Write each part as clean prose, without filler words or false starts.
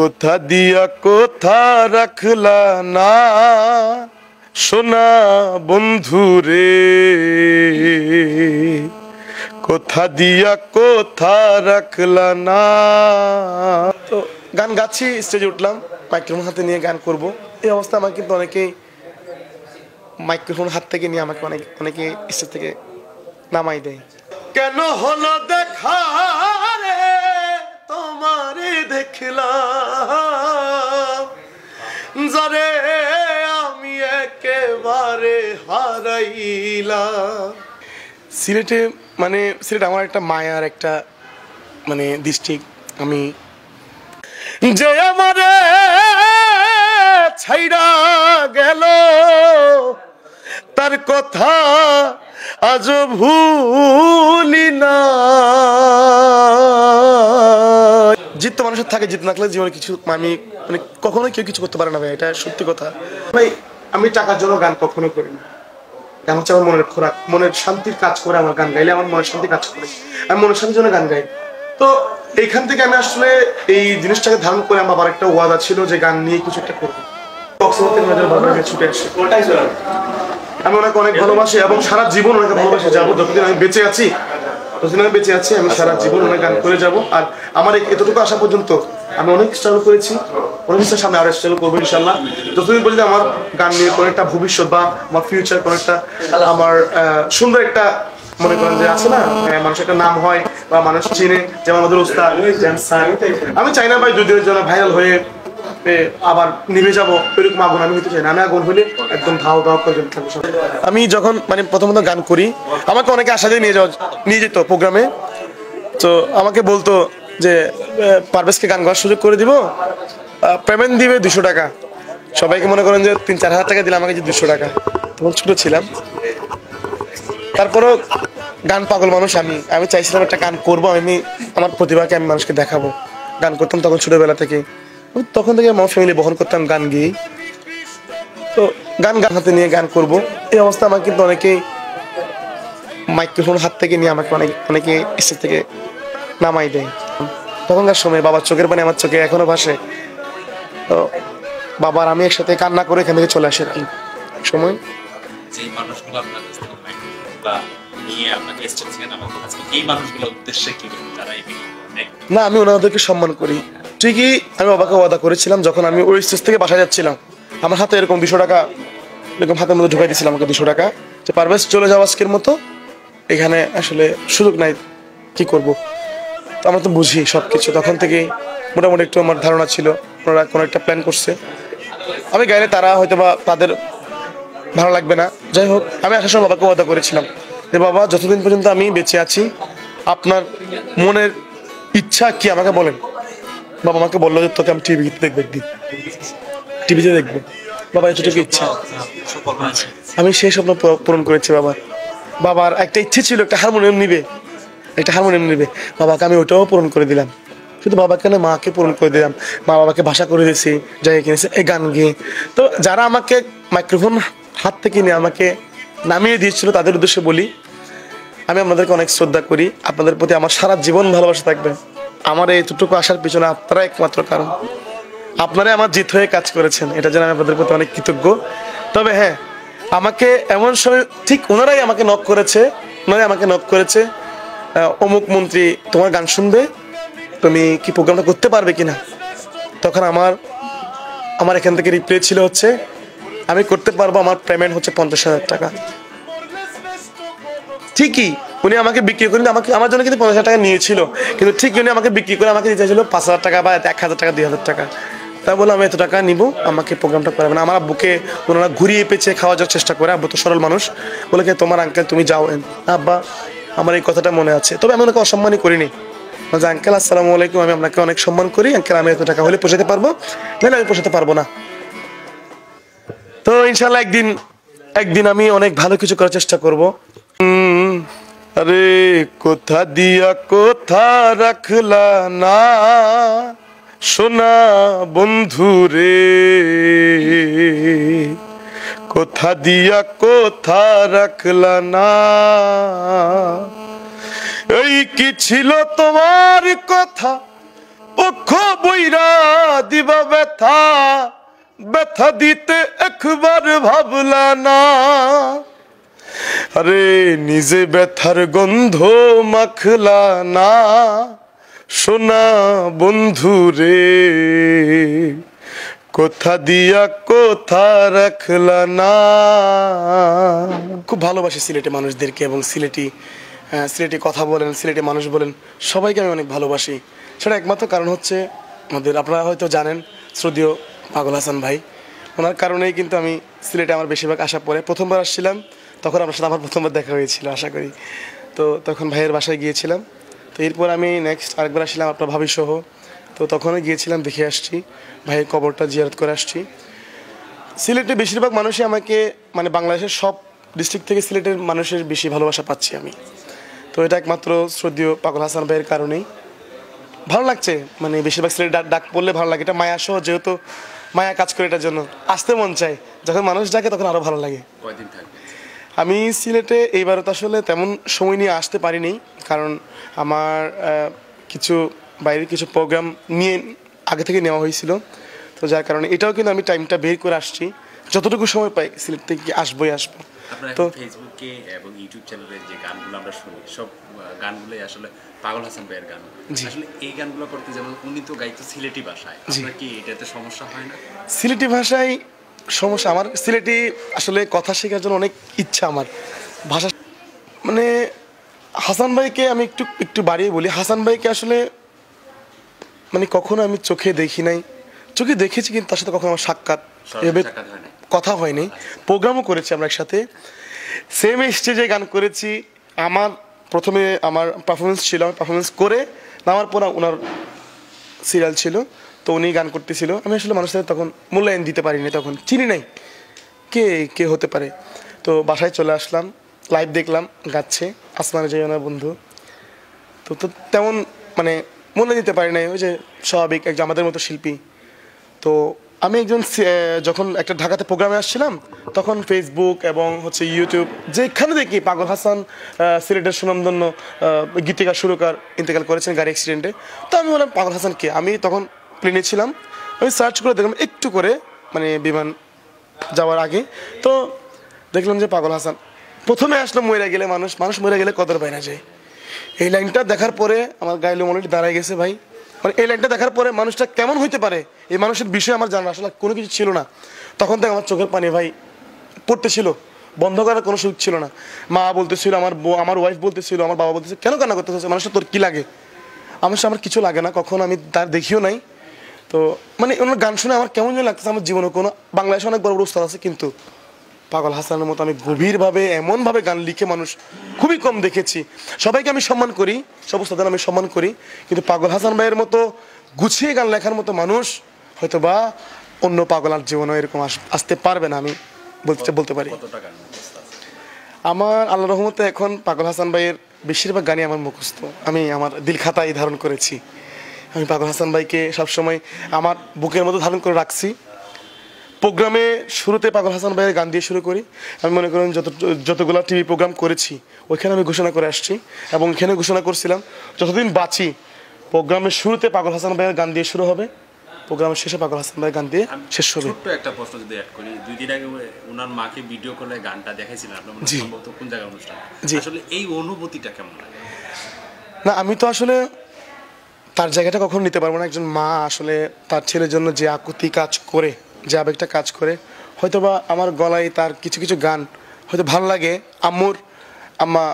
কোথা দিয়া কোথা রাখলা না সোনা বন্ধু রে, কোথা দিয়া কোথা রাখলা না। তো গান গাচ্ছি, স্টেজে উঠলাম, মাইক্রোফোন হাতে নিয়ে গান করব। এই অবস্থা আমাকে কিন্তু অনেকেই মাইক্রোফোন হাত থেকে নিয়ে আমাকে অনেকে স্টেজ থেকে নামাই দেয়। কেন হলো দেখা রে তোমারে দেখলাম, যারে আমি একেবারে হারাইলাম। সিলেটে মানে সিলেট আমার একটা মায়ার একটা মানে ডিস্ট্রিক্ট। আমি যে আমারে ছাইড়া গেল তার কথা আজ ভুলি না। জিত তো মানুষের থাকে, জিত না থাকলে জীবনে কিছু আমি মানে কখনোই কেউ কিছু করতে পারে না ভাই, এটা সত্যি কথা ভাই। আমি টাকার জন্য গান কখনো করি না। গান হচ্ছে আমার মনের খোরাক, মনের শান্তির কাজ করে। আমার গান গাইলে আমার মনের শান্তি কাজ করে, আমি মনের শান্তির জন্য গান গাই। তো এইখান থেকে আমি আসলে এই জিনিসটাকে ধারণ করে আমার বাবার একটা ওয়াদা ছিল যে গান নিয়ে কিছু একটা করবো। ছুটে আসে, আমি ওনাকে অনেক ভালোবাসি এবং সারা জীবন ওনাকে ভালোবাসি যাবো। যতদিন আমি বেঁচে আছি ততদিন আমি বেঁচে আছি, আমি সারা জীবন ওনাকে গান করে যাব। আর আমার এতটুকু আসা পর্যন্ত আমি অনেক স্ট্রাগল করেছি, অনেক কিছুর সামনে আরো স্ট্রাগল করবো ইনশাল্লাহ। যতদিন পর্যন্ত আমার গান নিয়ে কোনো একটা ভবিষ্যৎ বা আমার ফিউচার কোনো একটা আমার সুন্দর একটা মনে করেন যে আছে না মানুষের একটা নাম হয় বা মানুষ চিনে, যেমন আমাদের উস্তাদ স্যার। আমি চাই না ভাই দুদিনের জন্য ভাইরাল হয়ে আবার নেমে যাবো, এরকম আগুন আমি হইতে চাই না। আমি আগুন হইলে একদম ধাও ধাও করে থাকবো। আমি যখন মানে প্রথমত গান করি, আমাকে অনেকে আশা দিয়ে নিয়ে যেত প্রোগ্রামে। তো আমাকে বলতো যে পারভেজকে গান গাওয়ার সুযোগ করে দিব, পেমেন্ট দিবে 200 টাকা। সবাইকে মনে করেন যে 3-4 হাজার টাকা দিলে আমাকে যে 200 টাকা। তখন ছোট ছিলাম, তারপরও গান পাগল মানুষ। আমি চাইছিলাম একটা গান করবো, আমি আমার প্রতিভাকে আমি মানুষকে দেখাবো। গান করতাম তখন ছোটবেলা থেকে, তখন থেকে আমার ফ্যামিলি বহন করতাম গান গিয়ে। তো গান হাতে নিয়ে গান করব, এই অবস্থা আমাকে কিন্তু অনেকেই মাইক্রোফোন হাত থেকে নিয়ে আমাকে অনেকে স্টেজ থেকে নামাই দেয়। তখনকার সময় বাবার চোখের পানি আমার চোখে এখনো ভাসে। তো বাবার আমি একসাথে কান্না করে এখান থেকে চলে আসি আর কি সময়। না, আমি ওনাদেরকে সম্মান করি ঠিকই। আমি বাবাকে ওয়াদা করেছিলাম, যখন আমি ওই স্টেজ থেকে বাসায় যাচ্ছিলাম, আমার হাতে এরকম 200 টাকা এরকম হাতের মধ্যে ঢুকাই দিয়েছিলাম আমাকে 200 টাকা, যে পারভেজ চলে যাও আজকের মতো, এখানে আসলে সুযোগ নাই, কি করব। তো আমরা তো বুঝি সবকিছু। তখন থেকে মোটামুটি একটু আমার ধারণা ছিল ওনারা কোনো একটা প্ল্যান করছে, আমি গাইলে তারা হয়তো বা তাদের ভালো লাগবে না। যাই হোক, আমি আসার সময় বাবাকে ওয়াদা করেছিলাম যে বাবা যতদিন পর্যন্ত আমি বেঁচে আছি আপনার মনের ইচ্ছা কি আমাকে বলেন। বাবা আমাকে বললো যে তোকে আমি টিভিতে দেখবো, একদিন টিভিতে দেখবো। বাবা এতটুকু ইচ্ছা, আমি সেই স্বপ্ন পূরণ করেছি। বাবার একটা ইচ্ছে ছিল একটা হারমোনিয়াম নিবে, বাবাকে আমি ওটাও পূরণ করে দিলাম। শুধু বাবাকে না, মাকে পূরণ করে দিলাম। মা বাবাকে ভাষা করে দিয়েছি, যাই কিনেছে এই গান গিয়ে। তো যারা আমাকে মাইক্রোফোন হাত থেকে নিয়ে আমাকে নামিয়ে দিয়েছিল তাদের উদ্দেশ্যে বলি, আমি আপনাদেরকে অনেক শ্রদ্ধা করি। আপনাদের প্রতি আমার সারা জীবন ভালোবাসা থাকবে। আমার এইটুকু আসার পিছনে আপনারা একমাত্র কারণ। আপনারাই আমার জিত হয়ে কাজ করেছেন, এটা জন্য আমি আপনাদের প্রতি অনেক কৃতজ্ঞ। তবে হ্যাঁ, আমাকে এমন সময় ঠিক ওনারাই আমাকে নক করেছে, অমুক মন্ত্রী তোমার গান শুনবে, তুমি কি প্রোগ্রামটা করতে পারবে কিনা। তখন আমার এখান থেকে রিপ্লাই ছিল হচ্ছে আমি করতে পারবো, আমার পেমেন্ট হচ্ছে 50,000 টাকা। ঠিকই উনি আমাকে বিক্রি করে আমার জন্য কিন্তু 50,000 টাকা নিয়েছিল, কিন্তু ঠিক উনি আমাকে বিক্রি করে আমাকে দিতে চাইছিল 5,000 টাকা বা 1,000 টাকা 2,000 টাকা। তা বলে আমি এত টাকা নিবো, আমাকে প্রোগ্রামটা করাবেন। আমার আব্বুকে ওনারা ঘুরিয়ে পেঁচে খাওয়া যাওয়ার চেষ্টা করে। আব্বু তো সরল মানুষ, বলে কি তোমার আঙ্কেল তুমি যাও। আব্বা আমার এই কথাটা মনে আছে। তবে আমি ওনাকে অসম্মানই করিনি, যে আঙ্কেল আসসালামু আলাইকুম, আমি আপনাকে অনেক সম্মান করি আঙ্কেল, আমি এত টাকা হলে পোষাতে পারবো, নাহলে আমি পোষাতে পারবো না। তো ইনশাল্লাহ একদিন আমি অনেক ভালো কিছু করার চেষ্টা করবো। আরে কোথা দিয়া কোথা রাখলা না সোনা বন্ধু রে, কোথা দিয়া কোথা রাখলা না। এই কি ছিল তোমার কথা পক্ষ বইরা দিব দিবা ব্যথা, ব্যথা দিতে একবার ভাবলা না। আরে নিজে ব্যথার গন্ধ মাখলা না, সোনা বন্ধু রে, কোথা দিয়া কোথা রাখলা না। খুব ভালোবাসি সিলেটি মানুষদেরকে এবং সিলেটি কথা বলেন, সিলেটি মানুষ বলেন, সবাইকে আমি অনেক ভালোবাসি। সেটা একমাত্র কারণ হচ্ছে আমাদের, আপনারা হয়তো জানেন, শ্রদ্ধেয় পাগল হাসান ভাই, ওনার কারণেই কিন্তু আমি সিলেটে আমার বেশিরভাগ আসা পড়ে। প্রথমবার আসছিলাম তখন আপনার সাথে আমার প্রথমবার দেখা হয়েছিল আশা করি, তো তখন ভাইয়ের বাসায় গিয়েছিলাম। তো এরপর আমি নেক্সট আরেকবার আসছিলাম আপনার ভাবি সহ, তো তখনও গিয়েছিলাম, দেখে আসছি, ভাইয়ের কবরটা জিয়ারত করে আসছি। সিলেটে বেশিরভাগ মানুষই আমাকে, মানে বাংলাদেশের সব ডিস্ট্রিক্ট থেকে সিলেটের মানুষের বেশি ভালোবাসা পাচ্ছি আমি। তো এটা একমাত্র শ্রদ্ধেয় পাগল হাসান ভাইয়ের কারণেই ভালো লাগছে। মানে বেশিরভাগ সিলেট ডাক পড়লে ভালো লাগে, এটা মায়া সহ, যেহেতু মায়া কাজ করে এটার জন্য আসতে মন চায়। যখন মানুষ ডাকে তখন আরও ভালো লাগে। কয়দিন থাকবে? আমি সিলেটে এইবারও তো আসলে তেমন সময় নিয়ে আসতে পারিনি, কারণ আমার কিছু বাইরের কিছু প্রোগ্রাম নিয়ে আগে থেকে নেওয়া হয়েছিল। তো যার কারণে এটাও কিন্তু আমি টাইমটা বের করে আসছি, যতটুকু সময় পাই সিলেট থেকে আসবো। তো ফেসবুকে এবং ইউটিউব চ্যানেলে যে গানগুলো আমরা শুনি, সব গানগুলোই আসলে পাগল হাসান ভাইয়ের গান। আসলে এই গানগুলো করতে, যেমন উনি তো গাইতো সিলেটি ভাষায়, আপনার কি এটাতে সমস্যা হয় না? সিলেটি ভাষায় সমস্যা, আমার সিলেটি আসলে কথা শেখার জন্য অনেক ইচ্ছা আমার। ভাষা মানে হাসান ভাইকে আমি একটু বাড়িয়ে বলি, হাসান ভাইকে আসলে মানে কখনো আমি চোখে দেখি নাই, চোখে দেখেছি কিন্তু তার সাথে কখনো আমার সাক্ষাৎ এভাবে কথা হয়নি। প্রোগ্রামও করেছি আমরা একসাথে, সেম স্টেজে গান করেছি। আমার প্রথমে আমার পারফরমেন্স ছিল, আমি পারফরমেন্স করে নামার পর ওনার সিরিয়াল ছিল, তো উনি গান করতেছিল। আমি আসলে মানুষের তখন মূল্যায়ন দিতে পারিনি, তখন চিনি নাই কে হতে পারে। তো বাসায় চলে আসলাম, লাইভ দেখলাম গাচ্ছে আসমানে যাই ওনার বন্ধু। তো তেমন মানে মনে দিতে পারি নাই, ওই যে স্বাভাবিক একজন আমাদের মতো শিল্পী। তো আমি একজন যখন একটা ঢাকাতে প্রোগ্রামে আসছিলাম, তখন ফেসবুক এবং হচ্ছে ইউটিউব যেখানে দেখি পাগল হাসান সিলেটের সুনামধন্য গীতিকার সুরকার ইন্তেকাল করেছেন গাড়ি অ্যাক্সিডেন্টে। তো আমি বললাম পাগল হাসান কে, আমি তখন প্লেনে ছিলাম, আমি সার্চ করে দেখলাম একটু করে, মানে বিমান যাওয়ার আগে, তো দেখলাম যে পাগল হাসান। প্রথমে আসলো মরে গেলে মানুষ মরে গেলে কদর পায় না যায়। এই লাইনটা দেখার পরে আমার গায়ে লোমটি দাঁড়ায় গেছে ভাই। মানে এই লাইনটা দেখার পরে মানুষটা কেমন হইতে পারে, এই মানুষের বিষয়ে আমার জানা আসলে কোনো কিছু ছিল না। তখন থেকে আমার চোখের পানি ভাই পড়তেছিল, বন্ধ করার কোনো সুযোগ ছিল না। মা বলতেছিল, আমার ওয়াইফ বলতেছিল, আমার বাবা বলতেছিল, কেন কান্না করতেছে, মানুষটা তোর কী লাগে? আমার কিছু লাগে না, কখনো আমি তার দেখিও নাই। তো মানে ওনার গান শুনে আমার কেমন যেন লাগতেছে, আমার জীবনে কোনো বাংলাদেশে অনেক বড় বড় উস্তাদ আছে, কিন্তু পাগল হাসানের মতো আমি গভীরভাবে এমনভাবে গান লিখে মানুষ খুবই কম দেখেছি। সবাইকে আমি সম্মান করি, সব উস্তাদের আমি সম্মান করি, কিন্তু পাগল হাসান ভাইয়ের মতো গুছিয়ে গান লেখার মতো মানুষ হয়তো বা অন্য পাগলার জীবনে এরকম আসতে পারবে না, আমি বলতে পারি। আমার আল্লাহ রহমতে এখন পাগল হাসান ভাইয়ের বেশিরভাগ গানই আমার মুখস্থ, আমি আমার দিল খাতায় ধারণ করেছি। আমি পাগল হাসান ভাইকে সবসময় আমার বুকের মতো ধারণ করে রাখছি। প্রোগ্রামে শুরুতে পাগল হাসান ভাইয়ের গান দিয়ে শুরু করি। আমি মনে করেন যতগুলো টিভি প্রোগ্রাম করেছি ওইখানে আমি ঘোষণা করে আসছি, এবং এখানে ঘোষণা করছিলাম যতদিন বাঁচি প্রোগ্রামের শুরুতে পাগল হাসান ভাইয়ের গান দিয়ে শুরু হবে, প্রোগ্রামের শেষে পাগল হাসান ভাইয়ের গান দিয়ে শেষ হবে। ছোট্ট একটা প্রশ্ন যদি অ্যাড করি, 2 দিন আগে ওনার মাকে ভিডিও করে গানটা দেখাইছিলেন আপনার, সম্ভবত কোন জায়গায় অনুষ্ঠান, আসলে এই অনুভূতিটা কেমন লাগে? না, আমি তো আসলে তার জায়গাটা কখনো নিতে পারবো না। একজন মা আসলে তার ছেলের জন্য যে আকুতি কাজ করে, যে আবেগটা কাজ করে, হয়তোবা আমার গলায় তার কিছু কিছু গান হয়তো ভালো লাগে। আম্মা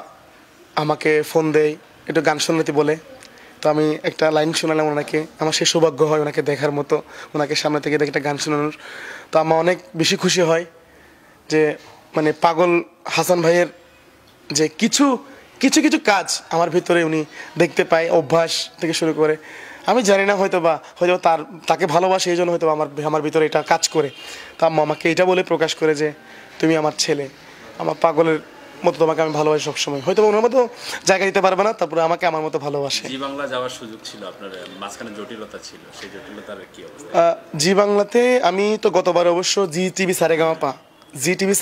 আমাকে ফোন দেয়, একটু গান শোনাতে বলে, তো আমি একটা লাইন শোনালাম ওনাকে, আমার সে সৌভাগ্য হয় ওনাকে দেখার মতো, ওনাকে সামনে থেকে দেখে একটা গান শোনানোর। তো আম্মা অনেক বেশি খুশি হয় যে মানে পাগল হাসান ভাইয়ের যে কিছু কিছু কিছু কাজ আমার ভিতরে উনি দেখতে পায়, অভ্যাস থেকে শুরু করে। আমি জানি না, হয়তো তাকে ভালোবাসে এই জন্য হয়তো আমার ভিতরে এটা কাজ করে। তা আম্মা আমাকে এটা বলে প্রকাশ করে যে তুমি আমার ছেলে, আমার পাগলের মতো তোমাকে আমি ভালোবাসি সবসময়। হয়তো ওনার মতো জায়গা দিতে পারবে না, তারপরে আমাকে আমার মতো ভালোবাসে। জি বাংলা যাওয়ার সুযোগ ছিল আপনার, মাঝখানে জটিলতা ছিল, সেই জটিলতার কি অবস্থা? জি বাংলাতে আমি তো গতবার অবশ্য জি টিভি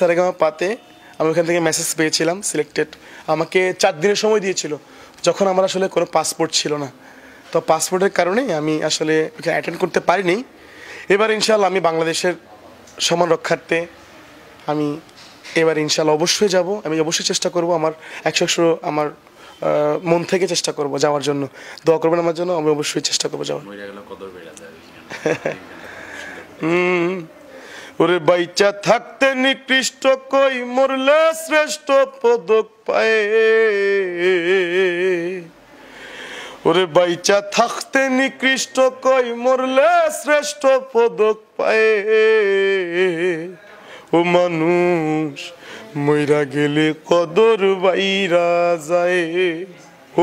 সারেগামাপাতে আমি ওখান থেকে মেসেজ পেয়েছিলাম সিলেক্টেড। আমাকে 4 দিনের সময় দিয়েছিল, যখন আমার আসলে কোনো পাসপোর্ট ছিল না। তো পাসপোর্টের কারণে আমি আসলে ওখানে অ্যাটেন্ড করতে পারিনি, এবার ইনশাআল্লাহ আমি বাংলাদেশের সম্মান রক্ষার্থে আমি এবার ইনশাআল্লাহ অবশ্যই যাব। আমি অবশ্যই চেষ্টা করব, আমার 100 আমার মন থেকে চেষ্টা করব যাওয়ার জন্য। দোয়া করবেন আমার জন্য, আমি অবশ্যই চেষ্টা করব যাওয়ার। ওরে বাইচা থাকতে নিকৃষ্ট কই, মরলে শ্রেষ্ঠ পদক পায়ে। ওরে বাইচা থাকতে নিকৃষ্ট কই, মরলে শ্রেষ্ঠ পদক পায়ে। ও মানুষ মইরা গেলে কদর বাইরা যায়।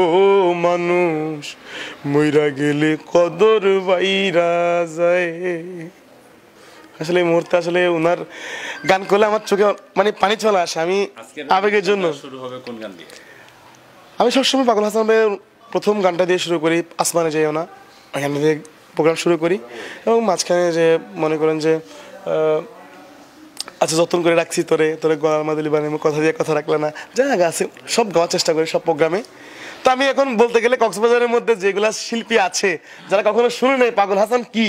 ও মানুষ মইরা গেলে কদর বাইরা যায়। আসলে এই মুহূর্তে আসলে ওনার গান করলে আমার চোখে মানে পানি চলে আসে। আমি আবেগের জন্য শুরু হবে কোন গান দিয়ে? আমি সবসময় পাগল হাসান ভাইয়ের প্রথম গানটা দিয়ে শুরু করি, আসমানে যাইও না, এখানে দিয়ে প্রোগ্রাম শুরু করি। এবং মাঝখানে যে মনে করেন যে আচ্ছা যত্ন করে রাখছি তোরে, তোরে গলার মাদুলি বানিয়ে কথা দিয়ে কথা রাখলে না, যা আছে সব গাওয়ার চেষ্টা করি সব প্রোগ্রামে। তো আমি এখন বলতে গেলে কক্সবাজারের মধ্যে যেগুলা শিল্পী আছে যারা কখনো শুনে নেই পাগল হাসান কি,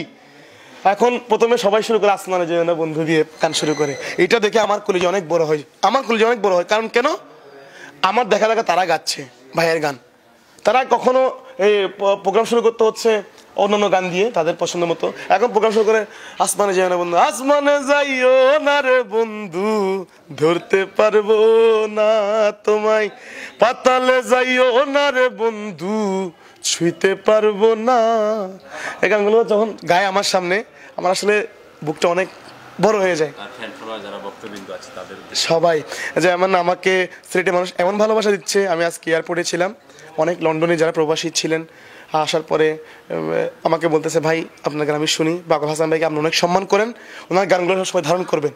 এখন প্রথমে সবাই শুরু করে আসমানে যাইও না বন্ধু দিয়ে গান শুরু করে। এটা দেখে আমার কলেজে অনেক বড় হয়, আমার কলেজে অনেক বড় হয়। কারণ কেন, আমার দেখা দেখা তারা গাচ্ছে ভাইয়ের গান। তারা কখনো এই প্রোগ্রাম শুরু করতে হচ্ছে অন্যান্য গান দিয়ে তাদের পছন্দ মতো, এখন প্রোগ্রাম শুরু করে আসমানে যাইও না বন্ধু, আসমানে যাইও না রে বন্ধু, ধরতে পারবো না তোমায়, পাতালে যাইও না রে বন্ধু, ছুঁইতে পারবো না। এই গানগুলো যখন গায় আমার সামনে, আমার আসলে বুকটা অনেক বড় হয়ে যায়। সবাই যেমন আমাকে সিলেটের মানুষ এমন ভালোবাসা দিচ্ছে। আমি আজকে এয়ারপোর্টে ছিলাম, অনেক লন্ডনে যারা প্রবাসী ছিলেন আসার পরে আমাকে বলতেছে ভাই আপনার গান আমি শুনি, পাগল হাসান ভাইকে আপনি অনেক সম্মান করেন, ওনার গানগুলো সবসময় ধারণ করবেন।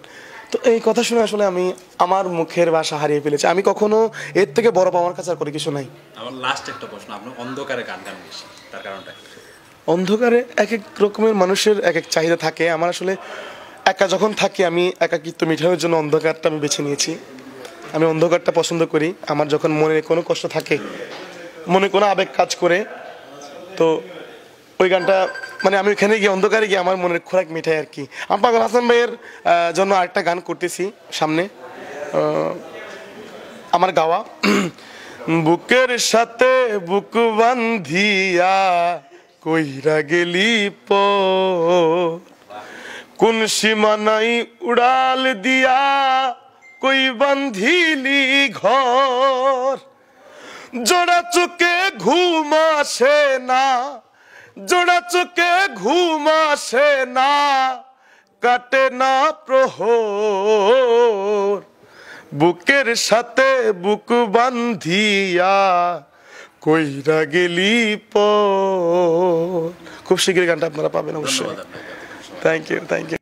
তো এই কথা শুনে আসলে আমি আমার মুখের ভাষা হারিয়ে ফেলেছি। আমি কখনো এর থেকে বড় পাওয়ার কাছে আর করে কিছু নাই। আমার লাস্ট একটা প্রশ্ন, আপনি অন্ধকারে গান গান বেশি, তার কারণটা কি? অন্ধকারে এক এক রকমের মানুষের এক এক চাহিদা থাকে। আমার আসলে একা যখন থাকি আমি একাকিত্ব মিটানোর জন্য অন্ধকারটা আমি বেছে নিয়েছি। আমি অন্ধকারটা পছন্দ করি। আমার যখন মনে কোনো কষ্ট থাকে, মনে কোনো আবেগ কাজ করে, তো ওই গানটা মানে আমি ওইখানে গিয়ে অন্ধকারে গিয়ে আমার মনের খোরাক মিঠাই আর কি। আমি পাগল হাসান ভাইয়ের জন্য আরেকটা গান করতেছি সামনে, আমার গাওয়া। বুকের সাথে বুক বান্ধিয়া কইরা গেলি কোন সীমানাই উড়াল দিয়া কই বান্ধিলি ঘর, জোড়া চোখে ঘুম আসে না, জোড়া চোখে ঘুম আসে না, কাটে না প্রহর, বুকের সাথে বুক বান্ধিয়া কইরা গেলি পর। খুব শীঘ্রই গানটা আপনারা পাবেন অবশ্যই। Thank you, thank you.